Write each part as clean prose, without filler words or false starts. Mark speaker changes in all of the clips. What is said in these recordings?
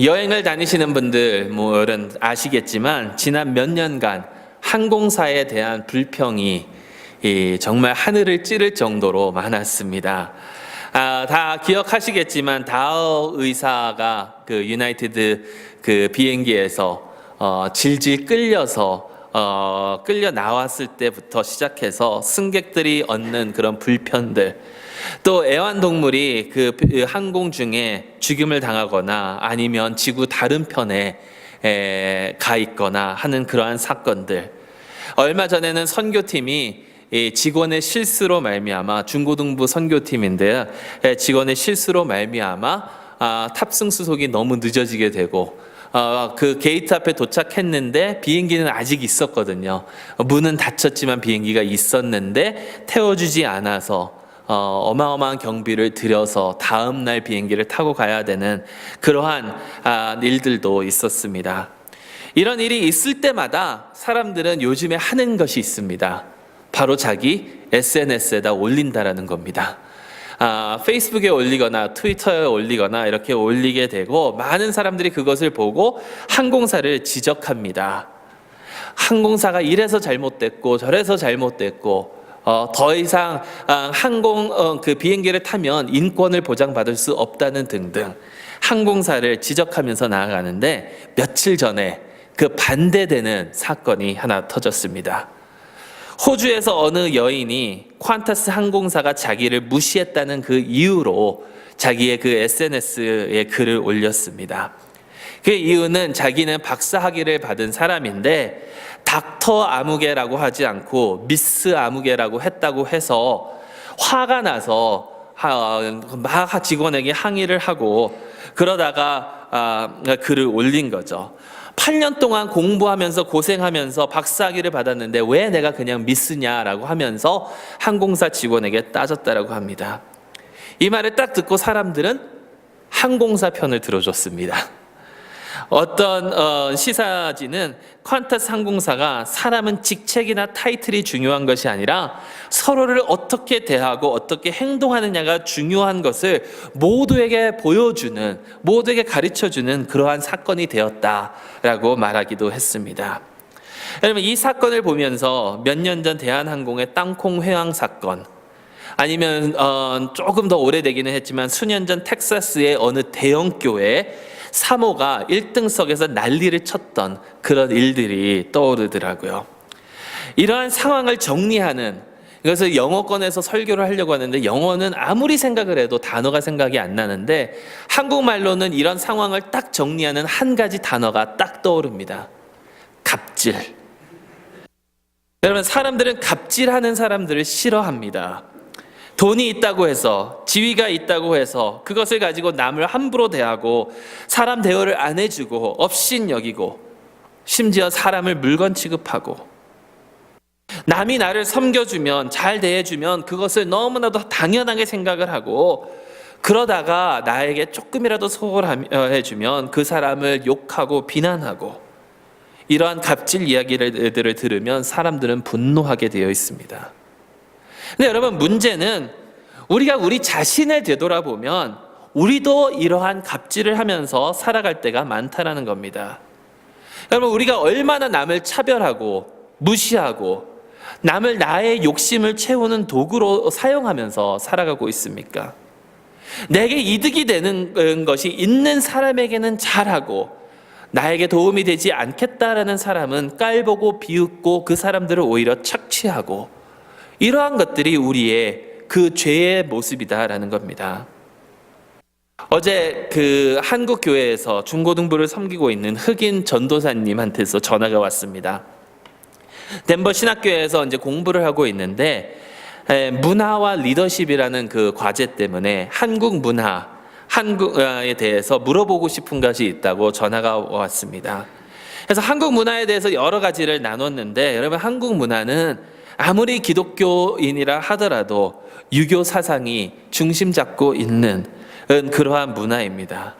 Speaker 1: 여행을 다니시는 분들 뭐는 아시겠지만 지난 몇 년간 항공사에 대한 불평이 정말 하늘을 찌를 정도로 많았습니다. 다 기억하시겠지만 다어 의사가 그 유나이티드 그 비행기에서 질질 끌려서 끌려 나왔을 때부터 시작해서 승객들이 얻는 그런 불편들, 또 애완동물이 그 항공 중에 죽임을 당하거나 아니면 지구 다른 편에 가 있거나 하는 그러한 사건들. 얼마 전에는 선교팀이 직원의 실수로 말미암아, 중고등부 선교팀인데요, 직원의 실수로 말미암아 탑승 수속이 너무 늦어지게 되고 그 게이트 앞에 도착했는데 비행기는 아직 있었거든요. 문은 닫혔지만 비행기가 있었는데 태워주지 않아서 어마어마한 경비를 들여서 다음 날 비행기를 타고 가야 되는 그러한 일들도 있었습니다. 이런 일이 있을 때마다 사람들은 요즘에 하는 것이 있습니다. 바로 자기 SNS에다 올린다라는 겁니다. 페이스북에 올리거나 트위터에 올리거나 이렇게 올리게 되고 많은 사람들이 그것을 보고 항공사를 지적합니다. 항공사가 이래서 잘못됐고 저래서 잘못됐고 더 이상 그 비행기를 타면 인권을 보장받을 수 없다는 등등 항공사를 지적하면서 나아가는데, 며칠 전에 그 반대되는 사건이 하나 터졌습니다. 호주에서 어느 여인이 퀀타스 항공사가 자기를 무시했다는 그 이유로 자기의 그 SNS에 글을 올렸습니다. 그 이유는 자기는 박사학위를 받은 사람인데 닥터 아무개라고 하지 않고 미스 아무개라고 했다고 해서 화가 나서 막 직원에게 항의를 하고 그러다가 글을 올린 거죠. 8년 동안 공부하면서 고생하면서 박사학위를 받았는데 왜 내가 그냥 미스냐라고 하면서 항공사 직원에게 따졌다라고 합니다. 이 말을 딱 듣고 사람들은 항공사 편을 들어줬습니다. 어떤 시사지는 퀀타스 항공사가 사람은 직책이나 타이틀이 중요한 것이 아니라 서로를 어떻게 대하고 어떻게 행동하느냐가 중요한 것을 모두에게 보여주는, 모두에게 가르쳐주는 그러한 사건이 되었다라고 말하기도 했습니다. 여러분, 이 사건을 보면서 몇 년 전 대한항공의 땅콩 회항 사건, 아니면 조금 더 오래되기는 했지만 수년 전 텍사스의 어느 대형 교회 사모가 1등석에서 난리를 쳤던 그런 일들이 떠오르더라고요. 이러한 상황을 정리하는, 그래서 영어권에서 설교를 하려고 하는데 영어는 아무리 생각을 해도 단어가 생각이 안 나는데 한국말로는 이런 상황을 딱 정리하는 한 가지 단어가 딱 떠오릅니다. 갑질. 여러분, 사람들은 갑질하는 사람들을 싫어합니다. 돈이 있다고 해서, 지위가 있다고 해서 그것을 가지고 남을 함부로 대하고 사람 대우를 안 해주고 업신여기고 심지어 사람을 물건 취급하고, 남이 나를 섬겨주면, 잘 대해주면 그것을 너무나도 당연하게 생각을 하고, 그러다가 나에게 조금이라도 소홀해주면 그 사람을 욕하고 비난하고, 이러한 갑질 이야기들을 들으면 사람들은 분노하게 되어 있습니다. 근데 여러분, 문제는 우리가 우리 자신을 되돌아보면 우리도 이러한 갑질을 하면서 살아갈 때가 많다라는 겁니다. 여러분, 우리가 얼마나 남을 차별하고 무시하고 남을 나의 욕심을 채우는 도구로 사용하면서 살아가고 있습니까? 내게 이득이 되는 것이 있는 사람에게는 잘하고 나에게 도움이 되지 않겠다라는 사람은 깔보고 비웃고 그 사람들을 오히려 착취하고, 이러한 것들이 우리의 그 죄의 모습이다라는 겁니다. 어제 그 한국 교회에서 중고등부를 섬기고 있는 흑인 전도사님한테서 전화가 왔습니다. 덴버 신학교에서 이제 공부를 하고 있는데 문화와 리더십이라는 그 과제 때문에 한국 문화, 한국에 대해서 물어보고 싶은 것이 있다고 전화가 왔습니다. 그래서 한국 문화에 대해서 여러 가지를 나눴는데, 여러분, 한국 문화는 아무리 기독교인이라 하더라도 유교 사상이 중심 잡고 있는 그러한 문화입니다.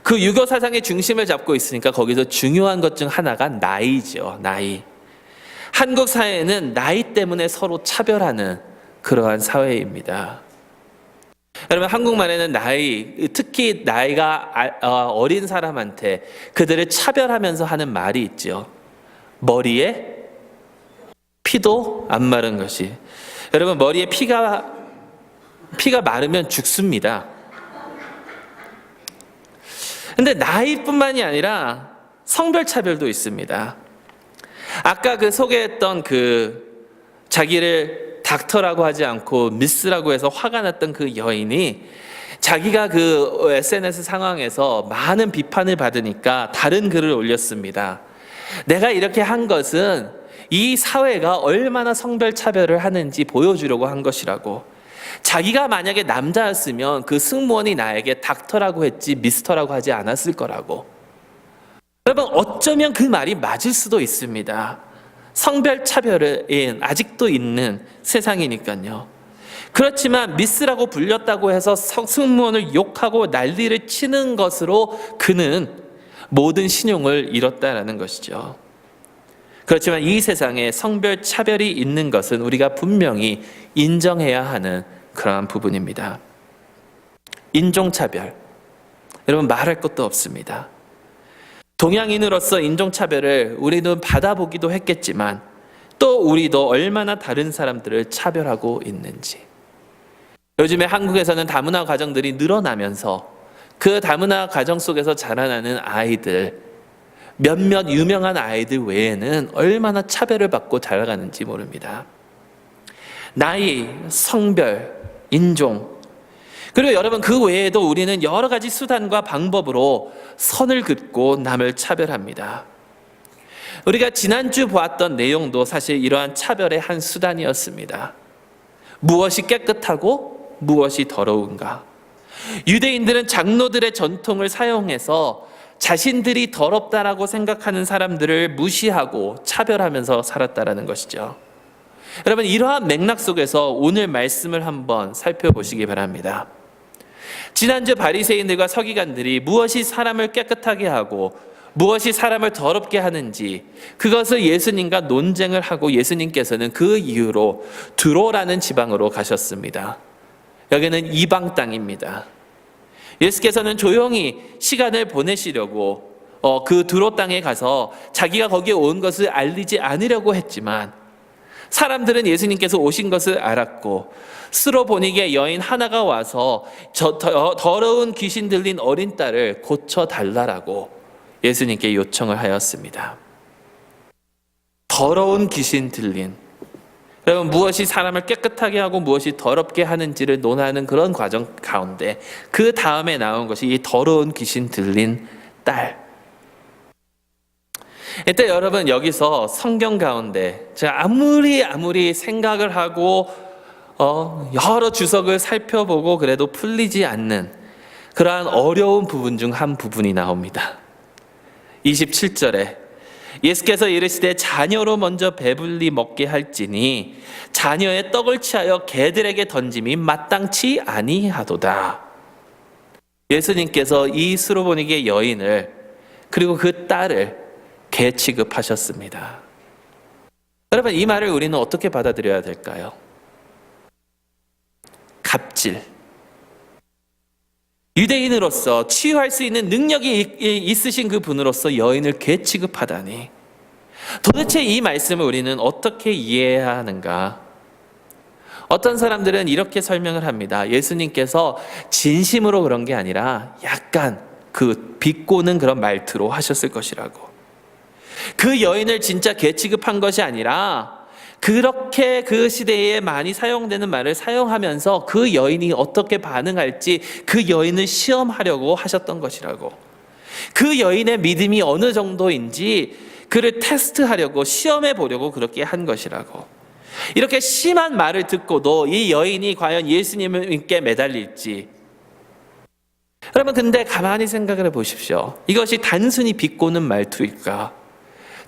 Speaker 1: 그 유교 사상의 중심을 잡고 있으니까 거기서 중요한 것 중 하나가 나이죠. 나이. 한국 사회는 나이 때문에 서로 차별하는 그러한 사회입니다. 여러분, 한국말에는 특히 나이가 어린 사람한테 그들을 차별하면서 하는 말이 있죠. 머리에 피도 안 마른 것이. 여러분, 머리에 피가 마르면 죽습니다. 근데 나이뿐만이 아니라 성별차별도 있습니다. 아까 소개했던 자기를 닥터라고 하지 않고 미스라고 해서 화가 났던 그 여인이 자기가 SNS 상황에서 많은 비판을 받으니까 다른 글을 올렸습니다. 내가 이렇게 한 것은 이 사회가 얼마나 성별차별을 하는지 보여주려고 한 것이라고. 자기가 만약에 남자였으면 그 승무원이 나에게 닥터라고 했지 미스터라고 하지 않았을 거라고. 여러분, 어쩌면 그 말이 맞을 수도 있습니다. 성별차별은 아직도 있는 세상이니까요. 그렇지만 미스라고 불렸다고 해서 승무원을 욕하고 난리를 치는 것으로 그는 모든 신용을 잃었다라는 것이죠. 그렇지만 이 세상에 성별차별이 있는 것은 우리가 분명히 인정해야 하는 그러한 부분입니다. 인종차별, 여러분, 말할 것도 없습니다. 동양인으로서 인종차별을 우리는 받아보기도 했겠지만 또 우리도 얼마나 다른 사람들을 차별하고 있는지. 요즘에 한국에서는 다문화 가정들이 늘어나면서 그 다문화 가정 속에서 자라나는 아이들, 몇몇 유명한 아이들 외에는 얼마나 차별을 받고 자라가는지 모릅니다. 나이, 성별, 인종, 그리고 여러분, 그 외에도 우리는 여러 가지 수단과 방법으로 선을 긋고 남을 차별합니다. 우리가 지난주 보았던 내용도 사실 이러한 차별의 한 수단이었습니다. 무엇이 깨끗하고 무엇이 더러운가? 유대인들은 장로들의 전통을 사용해서 자신들이 더럽다라고 생각하는 사람들을 무시하고 차별하면서 살았다라는 것이죠. 여러분, 이러한 맥락 속에서 오늘 말씀을 한번 살펴보시기 바랍니다. 지난주 바리새인들과 서기관들이 무엇이 사람을 깨끗하게 하고 무엇이 사람을 더럽게 하는지 그것을 예수님과 논쟁을 하고 예수님께서는 그 이후로 두로라는 지방으로 가셨습니다. 여기는 이방 땅입니다. 예수께서는 조용히 시간을 보내시려고 그 두로 땅에 가서 자기가 거기에 온 것을 알리지 않으려고 했지만 사람들은 예수님께서 오신 것을 알았고 스로보니게 여인 하나가 와서 더러운 귀신 들린 어린 딸을 고쳐달라고 예수님께 요청을 하였습니다. 더러운 귀신 들린, 여러분, 무엇이 사람을 깨끗하게 하고 무엇이 더럽게 하는지를 논하는 그런 과정 가운데 그 다음에 나온 것이 이 더러운 귀신 들린 딸. 일단 여러분, 여기서 성경 가운데 제가 아무리 생각을 하고 여러 주석을 살펴보고 그래도 풀리지 않는 그러한 어려운 부분 중 한 부분이 나옵니다. 27절에 예수께서 이르시되 자녀로 먼저 배불리 먹게 할지니 자녀의 떡을 취하여 개들에게 던짐이 마땅치 아니하도다. 예수님께서 이 스로보니게 여인을 그리고 그 딸을 개 취급하셨습니다. 여러분, 이 말을 우리는 어떻게 받아들여야 될까요? 갑질. 유대인으로서 치유할 수 있는 능력이 있으신 그 분으로서 여인을 개 취급하다니, 도대체 이 말씀을 우리는 어떻게 이해해야 하는가? 어떤 사람들은 이렇게 설명을 합니다. 예수님께서 진심으로 그런 게 아니라 약간 비꼬는 그런 말투로 하셨을 것이라고. 그 여인을 진짜 개 취급한 것이 아니라 그렇게 그 시대에 많이 사용되는 말을 사용하면서 그 여인이 어떻게 반응할지 그 여인을 시험하려고 하셨던 것이라고. 그 여인의 믿음이 어느 정도인지 그를 테스트하려고 시험해 보려고 그렇게 한 것이라고. 이렇게 심한 말을 듣고도 이 여인이 과연 예수님께 매달릴지. 여러분, 근데 가만히 생각을 해보십시오. 이것이 단순히 비꼬는 말투일까?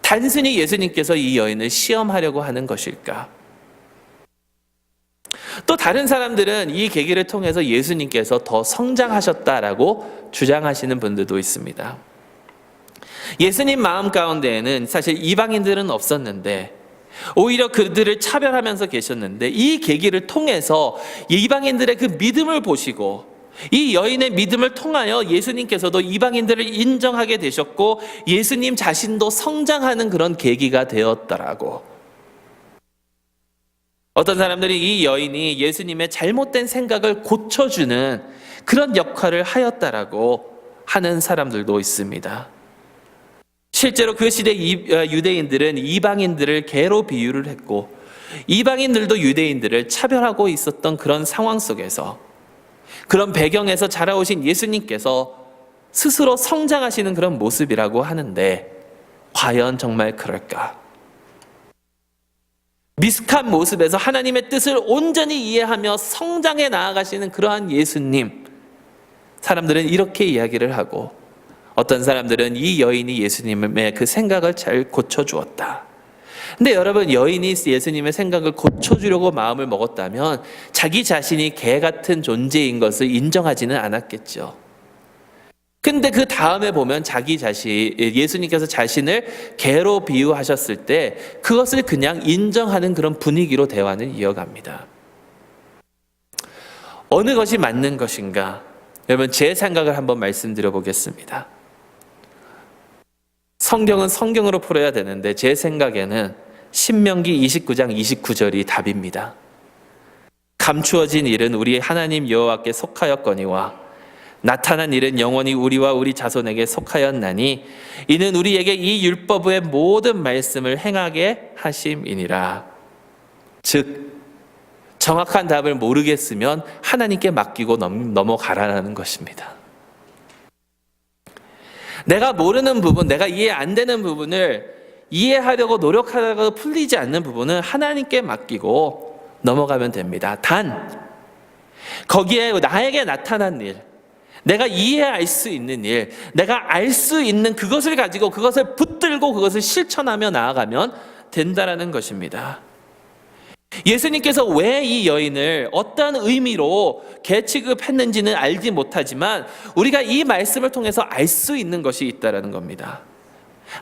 Speaker 1: 단순히 예수님께서 이 여인을 시험하려고 하는 것일까? 또 다른 사람들은 이 계기를 통해서 예수님께서 더 성장하셨다라고 주장하시는 분들도 있습니다. 예수님 마음 가운데에는 사실 이방인들은 없었는데 오히려 그들을 차별하면서 계셨는데, 이 계기를 통해서 이방인들의 그 믿음을 보시고 이 여인의 믿음을 통하여 예수님께서도 이방인들을 인정하게 되셨고 예수님 자신도 성장하는 그런 계기가 되었더라고. 어떤 사람들이 이 여인이 예수님의 잘못된 생각을 고쳐주는 그런 역할을 하였다라고 하는 사람들도 있습니다. 실제로 그 시대 유대인들은 이방인들을 개로 비유를 했고 이방인들도 유대인들을 차별하고 있었던 그런 상황 속에서, 그런 배경에서 자라오신 예수님께서 스스로 성장하시는 그런 모습이라고 하는데, 과연 정말 그럴까? 미숙한 모습에서 하나님의 뜻을 온전히 이해하며 성장해 나아가시는 그러한 예수님, 사람들은 이렇게 이야기를 하고, 어떤 사람들은 이 여인이 예수님의 그 생각을 잘 고쳐주었다. 근데 여러분, 여인이 예수님의 생각을 고쳐주려고 마음을 먹었다면 자기 자신이 개 같은 존재인 것을 인정하지는 않았겠죠. 근데 그 다음에 보면 예수님께서 자신을 개로 비유하셨을 때 그것을 그냥 인정하는 그런 분위기로 대화는 이어갑니다. 어느 것이 맞는 것인가? 여러분, 제 생각을 한번 말씀드려 보겠습니다. 성경은 성경으로 풀어야 되는데 제 생각에는 신명기 29장 29절이 답입니다. 감추어진 일은 우리 하나님 여호와께 속하였거니와 나타난 일은 영원히 우리와 우리 자손에게 속하였나니 이는 우리에게 이 율법의 모든 말씀을 행하게 하심이니라. 즉, 정확한 답을 모르겠으면 하나님께 맡기고 넘어가라는 것입니다. 내가 모르는 부분, 내가 이해 안 되는 부분을 이해하려고 노력하다가 풀리지 않는 부분은 하나님께 맡기고 넘어가면 됩니다. 단, 거기에 나에게 나타난 일, 내가 이해할 수 있는 일, 내가 알 수 있는 그것을 가지고 그것을 붙들고 그것을 실천하며 나아가면 된다라는 것입니다. 예수님께서 왜 이 여인을 어떤 의미로 개 취급했는지는 알지 못하지만 우리가 이 말씀을 통해서 알 수 있는 것이 있다라는 겁니다.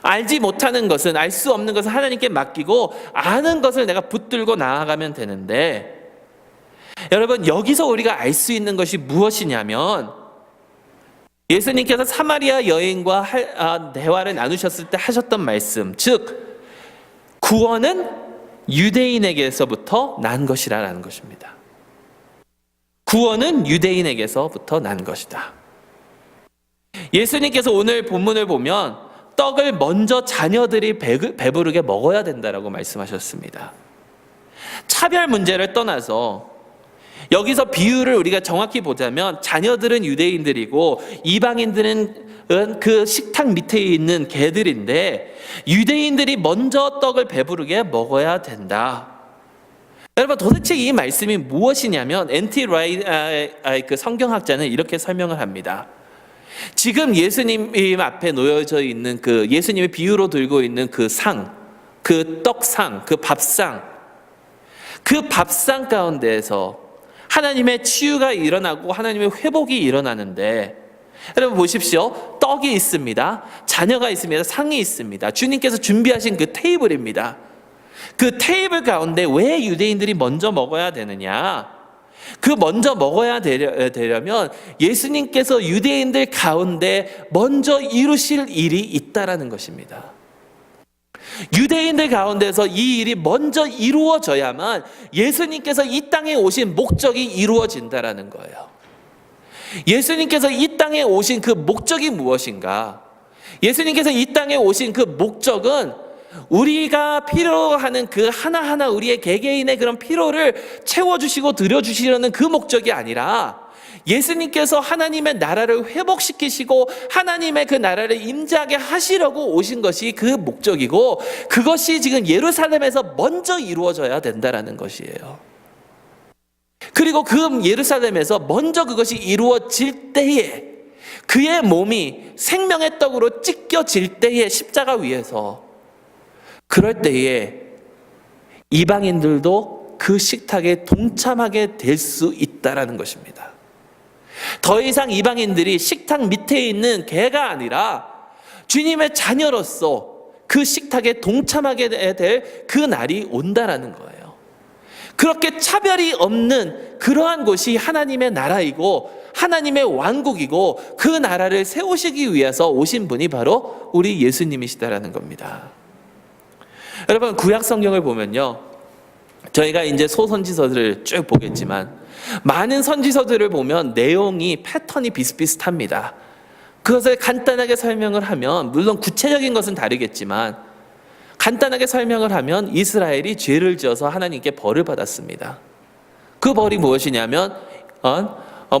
Speaker 1: 알지 못하는 것은, 알 수 없는 것은 하나님께 맡기고 아는 것을 내가 붙들고 나아가면 되는데, 여러분, 여기서 우리가 알 수 있는 것이 무엇이냐면, 예수님께서 사마리아 여인과 대화를 나누셨을 때 하셨던 말씀, 즉 구원은 유대인에게서부터 난 것이라는 것입니다. 구원은 유대인에게서부터 난 것이다. 예수님께서 오늘 본문을 보면 떡을 먼저 자녀들이 배부르게 먹어야 된다라고 말씀하셨습니다. 차별 문제를 떠나서 여기서 비유를 우리가 정확히 보자면 자녀들은 유대인들이고 이방인들은 그 식탁 밑에 있는 개들인데 유대인들이 먼저 떡을 배부르게 먹어야 된다. 여러분, 도대체 이 말씀이 무엇이냐면 N.T. 라이트 그 성경학자는 이렇게 설명을 합니다. 지금 예수님 앞에 놓여져 있는 그 예수님의 비유로 들고 있는 그 상, 그 떡상, 그 밥상, 그 밥상 가운데에서 하나님의 치유가 일어나고 하나님의 회복이 일어나는데, 여러분 보십시오. 떡이 있습니다. 자녀가 있습니다. 상이 있습니다. 주님께서 준비하신 그 테이블입니다. 그 테이블 가운데 왜 유대인들이 먼저 먹어야 되느냐? 그 먼저 먹어야 되려면 예수님께서 유대인들 가운데 먼저 이루실 일이 있다라는 것입니다. 유대인들 가운데서 이 일이 먼저 이루어져야만 예수님께서 이 땅에 오신 목적이 이루어진다라는 거예요. 예수님께서 이 땅에 오신 그 목적이 무엇인가? 예수님께서 이 땅에 오신 그 목적은 우리가 필요하는 그 하나하나 우리의 개개인의 그런 필요를 채워주시고 드려주시려는 그 목적이 아니라 예수님께서 하나님의 나라를 회복시키시고 하나님의 그 나라를 임재하게 하시려고 오신 것이 그 목적이고, 그것이 지금 예루살렘에서 먼저 이루어져야 된다라는 것이에요. 그리고 그 예루살렘에서 먼저 그것이 이루어질 때에 그의 몸이 생명의 떡으로 찢겨질 때에 십자가 위에서, 그럴 때에 이방인들도 그 식탁에 동참하게 될 수 있다라는 것입니다. 더 이상 이방인들이 식탁 밑에 있는 개가 아니라 주님의 자녀로서 그 식탁에 동참하게 될 그 날이 온다라는 거예요. 그렇게 차별이 없는 그러한 곳이 하나님의 나라이고 하나님의 왕국이고 그 나라를 세우시기 위해서 오신 분이 바로 우리 예수님이시다라는 겁니다. 여러분, 구약 성경을 보면요, 저희가 이제 소선지서들을 쭉 보겠지만 많은 선지서들을 보면 내용이 패턴이 비슷비슷합니다. 그것을 간단하게 설명을 하면, 물론 구체적인 것은 다르겠지만 간단하게 설명을 하면 이스라엘이 죄를 지어서 하나님께 벌을 받았습니다. 그 벌이 무엇이냐면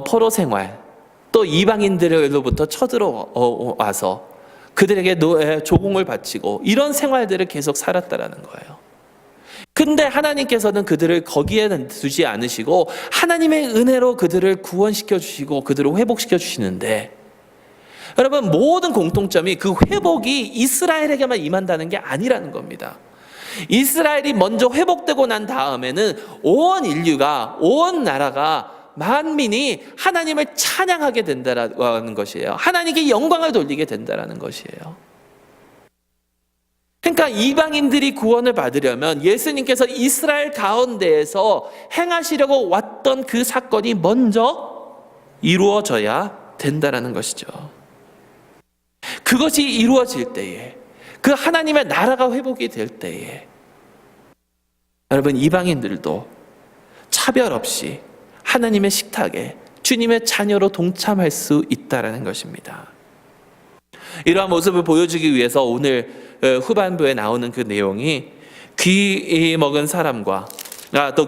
Speaker 1: 포로 생활, 또 이방인들로부터 쳐들어와서 그들에게 조공을 바치고 이런 생활들을 계속 살았다라는 거예요. 근데 하나님께서는 그들을 거기에 두지 않으시고 하나님의 은혜로 그들을 구원시켜 주시고 그들을 회복시켜 주시는데, 여러분, 모든 공통점이 그 회복이 이스라엘에게만 임한다는 게 아니라는 겁니다. 이스라엘이 먼저 회복되고 난 다음에는 온 인류가, 온 나라가, 만민이 하나님을 찬양하게 된다는 것이에요. 하나님께 영광을 돌리게 된다는 것이에요. 그러니까 이방인들이 구원을 받으려면 예수님께서 이스라엘 가운데에서 행하시려고 왔던 그 사건이 먼저 이루어져야 된다는 것이죠. 그것이 이루어질 때에, 그 하나님의 나라가 회복이 될 때에 여러분, 이방인들도 차별 없이 하나님의 식탁에 주님의 자녀로 동참할 수 있다는 것입니다. 이러한 모습을 보여주기 위해서 오늘 후반부에 나오는 그 내용이 귀 먹은 사람과 또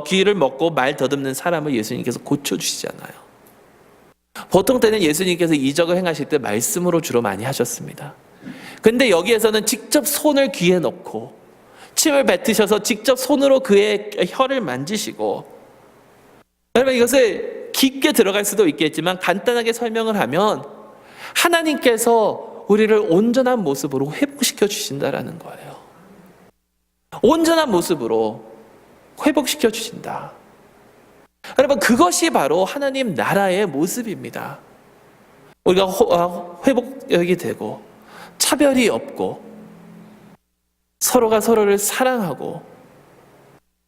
Speaker 1: 귀를 먹고 말 더듬는 사람을 예수님께서 고쳐주시잖아요. 보통 때는 예수님께서 이적을 행하실 때 말씀으로 주로 많이 하셨습니다. 근데 여기에서는 직접 손을 귀에 넣고 침을 뱉으셔서 직접 손으로 그의 혀를 만지시고, 여러분, 이것을 깊게 들어갈 수도 있겠지만 간단하게 설명을 하면 하나님께서 우리를 온전한 모습으로 회복시켜 주신다라는 거예요. 온전한 모습으로 회복시켜 주신다. 여러분, 그것이 바로 하나님 나라의 모습입니다. 우리가 회복이 되고 차별이 없고 서로가 서로를 사랑하고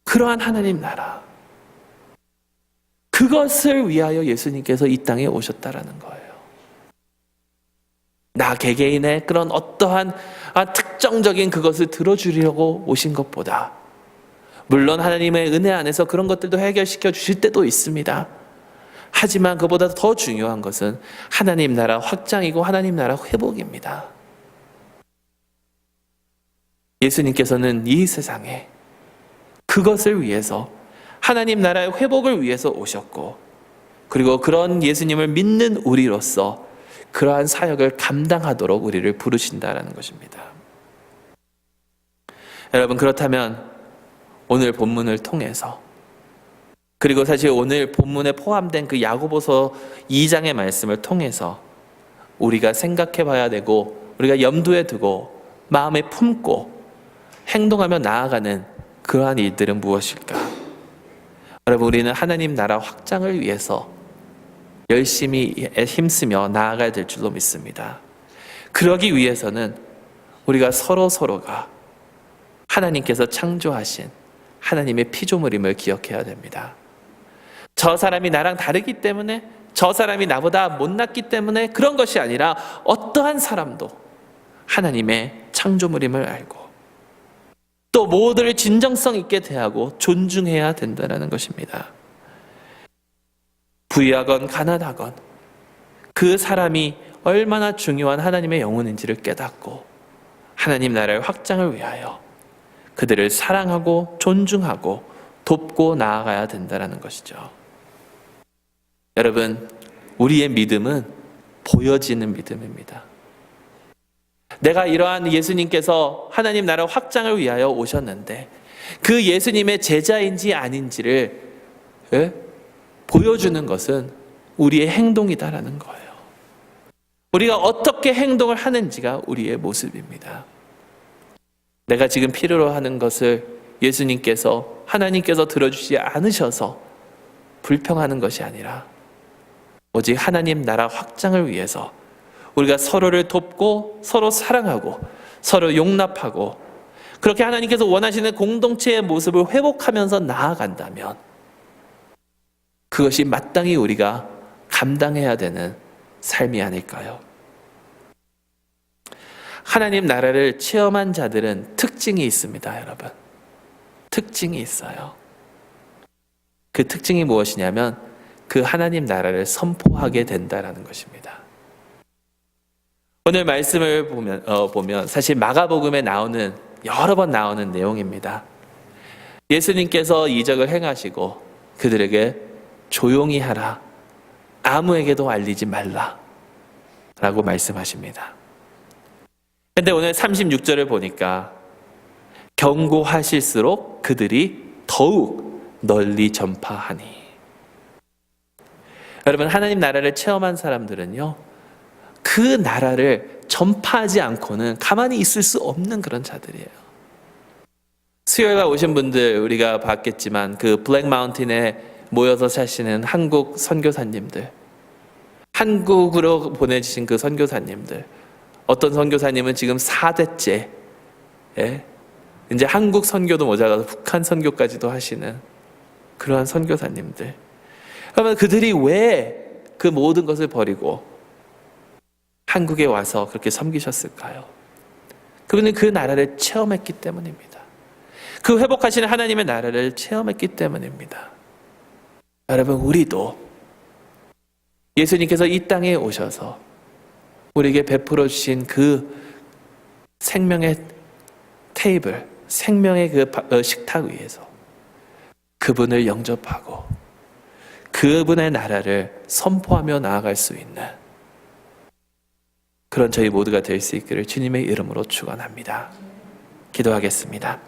Speaker 1: 그러한 하나님 나라, 그것을 위하여 예수님께서 이 땅에 오셨다라는 거예요. 나 개개인의 그런 어떠한 특정적인 그것을 들어주려고 오신 것보다, 물론 하나님의 은혜 안에서 그런 것들도 해결시켜 주실 때도 있습니다. 하지만 그보다 더 중요한 것은 하나님 나라 확장이고 하나님 나라 회복입니다. 예수님께서는 이 세상에 그것을 위해서, 하나님 나라의 회복을 위해서 오셨고, 그리고 그런 예수님을 믿는 우리로서 그러한 사역을 감당하도록 우리를 부르신다라는 것입니다. 여러분, 그렇다면 오늘 본문을 통해서, 그리고 사실 오늘 본문에 포함된 그 야고보서 2장의 말씀을 통해서 우리가 생각해 봐야 되고 우리가 염두에 두고 마음에 품고 행동하며 나아가는 그러한 일들은 무엇일까? 여러분, 우리는 하나님 나라 확장을 위해서 열심히 힘쓰며 나아가야 될 줄로 믿습니다. 그러기 위해서는 우리가 서로가 하나님께서 창조하신 하나님의 피조물임을 기억해야 됩니다. 저 사람이 나랑 다르기 때문에, 저 사람이 나보다 못났기 때문에 그런 것이 아니라 어떠한 사람도 하나님의 창조물임을 알고 또 모두를 진정성 있게 대하고 존중해야 된다는 것입니다. 부유하건 가난하건 그 사람이 얼마나 중요한 하나님의 영혼인지를 깨닫고 하나님 나라의 확장을 위하여 그들을 사랑하고 존중하고 돕고 나아가야 된다는 것이죠. 여러분, 우리의 믿음은 보여지는 믿음입니다. 내가 이러한 예수님께서 하나님 나라 확장을 위하여 오셨는데 그 예수님의 제자인지 아닌지를 보여주는 것은 우리의 행동이다라는 거예요. 우리가 어떻게 행동을 하는지가 우리의 모습입니다. 내가 지금 필요로 하는 것을 예수님께서, 하나님께서 들어주지 않으셔서 불평하는 것이 아니라 오직 하나님 나라 확장을 위해서 우리가 서로를 돕고 서로 사랑하고 서로 용납하고 그렇게 하나님께서 원하시는 공동체의 모습을 회복하면서 나아간다면 그것이 마땅히 우리가 감당해야 되는 삶이 아닐까요? 하나님 나라를 체험한 자들은 특징이 있습니다, 여러분. 특징이 있어요. 그 특징이 무엇이냐면 그 하나님 나라를 선포하게 된다라는 것입니다. 오늘 말씀을 보면 사실 마가복음에 나오는 여러 번 나오는 내용입니다. 예수님께서 이적을 행하시고 그들에게 조용히 하라, 아무에게도 알리지 말라 라고 말씀하십니다. 그런데 오늘 36절을 보니까 경고하실수록 그들이 더욱 널리 전파하니. 여러분, 하나님 나라를 체험한 사람들은요, 그 나라를 전파하지 않고는 가만히 있을 수 없는 그런 자들이에요. 수요일날 오신 분들 우리가 봤겠지만 그 블랙 마운틴에 모여서 사시는 한국 선교사님들, 한국으로 보내주신 그 선교사님들, 어떤 선교사님은 지금 4대째 이제 한국 선교도 모자라서 북한 선교까지도 하시는 그러한 선교사님들. 그러면 그들이 왜 그 모든 것을 버리고 한국에 와서 그렇게 섬기셨을까요? 그분은 그 나라를 체험했기 때문입니다. 그 회복하시는 하나님의 나라를 체험했기 때문입니다. 여러분, 우리도 예수님께서 이 땅에 오셔서 우리에게 베풀어 주신 그 생명의 테이블, 생명의 그 식탁 위에서 그분을 영접하고 그분의 나라를 선포하며 나아갈 수 있는 그런 저희 모두가 될 수 있기를 주님의 이름으로 축원합니다. 기도하겠습니다.